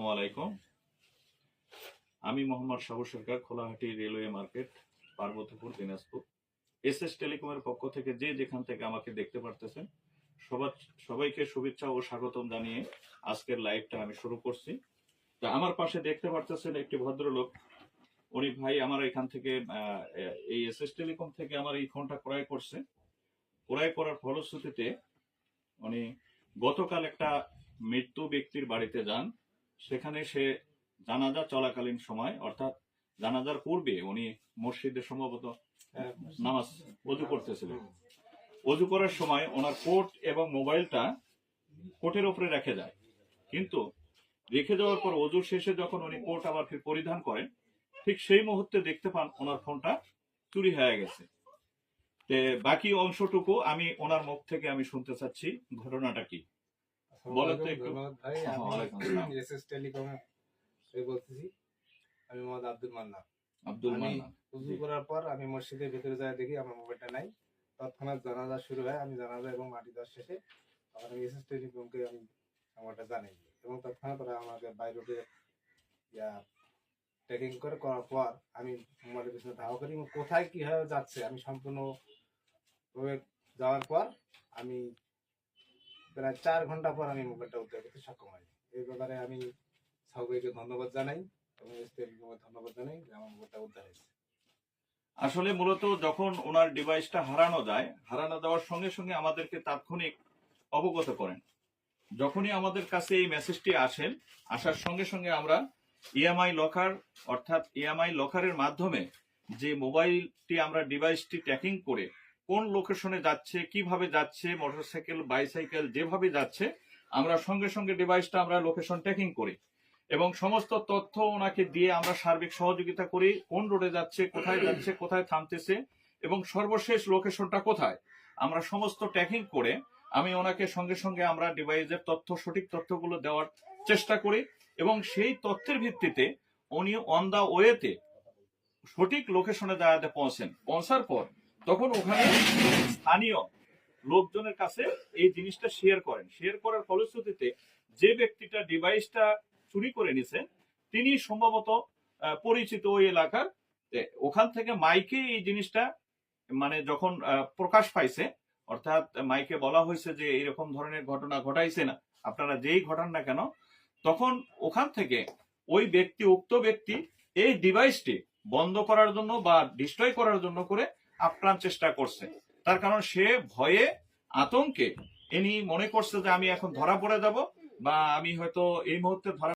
আসসালামু আলাইকুম। আমি Mohammad Sahu Sarkar, Kholahati railway market, Parbatipur, Dinajpur. SS টেলিকমের পক্ষ থেকে যে যেখান থেকে আমাকে দেখতে পারতেছেন সবাইকে শুভেচ্ছা ও স্বাগতম জানিয়ে আজকের লাইভটা আমি শুরু করছি। তা আমার পাশে দেখতে পারতেছেন একটি ভদ্রলোক, উনি ভাই আমার এখান থেকে এই এসএস টেলিকম থেকে আমার এই ফোনটা ক্রয় করছে। ক্রয় করার ফলশ্রুতিতে উনি গতকাল একটা মৃত্যু ব্যক্তির বাড়িতে যান। সেখানে সে জানাজা চলাকালীন সময়, অর্থাৎ জানাজার পূর্বে উনি মসজিদে সম্ভবত নামাজ ওযু করতেছিলেন। ওযু করার সময় ওনার কোট এবং মোবাইলটা কোটের উপরে রেখে যায়, কিন্তু রেখে যাওয়ার পর ওযু শেষে যখন উনি কোট আবার ফির পরিধান করেন, ঠিক সেই মুহূর্তে দেখতে পান ওনার ফোনটা চুরি হয়ে গেছে। বাকি অংশটুকু আমি ওনার মুখ থেকে আমি শুনতে চাচ্ছি, ঘটনাটা কি বলেন তো একটু। আমি এসএস টেলিকমে বলতেছি। আমি মোহাম্মদ আব্দুল মান্নান। ওযু করার পর আমি মসজিদের ভিতরে যাই, দেখি আমার মোবাইলটা নাই। তৎক্ষণাৎ জানাজা শুরু হয়। আমি জানাজা এবং মাটি দেওয়ার শেষে তখন আমি এসএস টেলিকমকে আমি আমারটা জানাই, এবং তৎক্ষণাৎ ওরা আমাকে বাইরে ট্রেকিং করার পর আমি মোবাইলের পিছনে ধাওয়া করি, এবং কোথায় কিভাবে যাচ্ছে আমি সম্পূর্ণ যাওয়ার পর আমি প্রায় 4 ঘন্টা পর আমি মোবাইলটা উদ্ধার করতে সক্ষম হই। এই ব্যাপারে আমি সবাইকে ধন্যবাদ জানাই এবং ধন্যবাদ জানাই যে আমার মোবাইলটা উদ্ধার হয়েছে। আসলে মূলত যখন ওনার ডিভাইসটা হারানো যায়, হারানো যাওয়ার সঙ্গে সঙ্গে আমাদেরকে তাৎক্ষণিক অবগত করেন। যখনই আমাদের কাছে এই মেসেজটি আসেন, আসার সঙ্গে সঙ্গে আমরা ইএমআই লকার, অর্থাৎ ইএমআই লকারের মাধ্যমে যে মোবাইলটি আমরা ডিভাইসটি ট্র্যাকিং করে কোন লোকেশনে যাচ্ছে, কিভাবে যাচ্ছে, মোটরসাইকেল, বাইসাইকেল যেভাবে যাচ্ছে, আমরা সঙ্গে সঙ্গে ডিভাইসটা আমরা লোকেশন ট্র্যাকিং করি এবং সমস্ত তথ্য ওনাকে দিয়ে আমরা সার্বিক সহযোগিতা করি। কোন রোডে যাচ্ছে, কোথায় যাচ্ছে, কোথায় থামতেছে এবং সর্বশেষ লোকেশনটা কোথায়, আমরা সমস্ত ট্র্যাকিং করে আমি ওনাকে সঙ্গে সঙ্গে আমরা ডিভাইসের তথ্য, সঠিক তথ্যগুলো দেওয়ার চেষ্টা করি এবং সেই তথ্যের ভিত্তিতে উনি অন দা ওয়েতে সঠিক লোকেশনে জায়গাতে পৌঁছার পর তখন ওখানে স্থানীয় লোকজনের কাছে এই জিনিসটা শেয়ার করেন। শেয়ার করার ফলশ্রুতিতে যে ব্যক্তিটা ডিভাইসটা চুরি করে নিছে তিনি সম্ভবত পরিচিত ওই এলাকার। ওখান থেকে মাইকে এই জিনিসটা মানে যখন প্রকাশ পাইছে, অর্থাৎ মাইকে বলা হয়েছে যে এরকম ধরনের ঘটনা ঘটাইছে না, আপনারা যেই ঘটান না কেন, তখন ওখান থেকে ওই ব্যক্তি, উক্ত ব্যক্তি এই ডিভাইসটি বন্ধ করার জন্য বা ডিস্ট্রয় করার জন্য করে আপ্রাণ চেষ্টা করছে। তার কারণ সে ভয়ে, আতঙ্কে ইনি মনে করছে যে আমি এখন ধরা পড়ে যাব বা আমি হয়তো এই মুহূর্তে ধরা